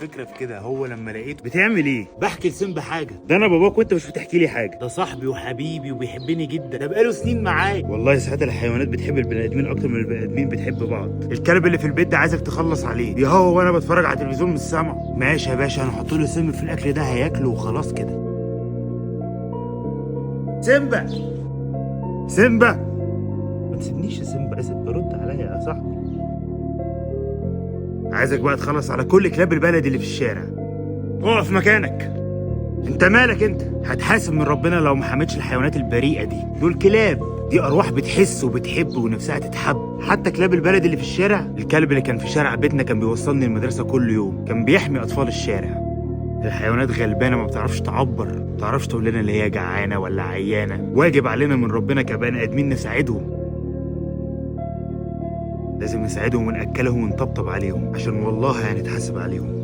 الفكره في كده، هو لما لقيته بتعمل ايه؟ بحكي لسيمبا حاجه. ده انا باباك وانت مش بتحكي لي حاجه. ده صاحبي وحبيبي وبيحبني جدا، ده بقاله سنين معايا. والله ساعات الحيوانات بتحب البني ادمين اكتر من البني ادمين بتحب بعض. الكلب اللي في البيت ده عايزك تخلص عليه، يا هو وانا بتفرج على التلفزيون مش سامعه. ماشي يا باشا، هنحط له سم في الاكل ده هياكله وخلاص كده. سيمبا سيمبا، ما تسيبنيش يا سيمبا، برد عليا يا صاحبي. عايزك بقى تخلص على كل كلاب البلد اللي في الشارع. اقف مكانك. انت مالك انت؟ هتحاسب من ربنا لو ما حميتش الحيوانات البريئه دي. دول كلاب، دي ارواح بتحس وبتحب ونفسها تتحب. حتى كلاب البلد اللي في الشارع، الكلب اللي كان في شارع بيتنا كان بيوصلني المدرسه كل يوم، كان بيحمي اطفال الشارع. الحيوانات غلبانه ما بتعرفش تعبر، ما بتعرفش تقول لنا اللي هي جعانه ولا عيانه. واجب علينا من ربنا كبني ادمين نساعدهم. لازم نساعدهم ونأكلهم ونطبطب عليهم، عشان والله هنتحاسب عليهم.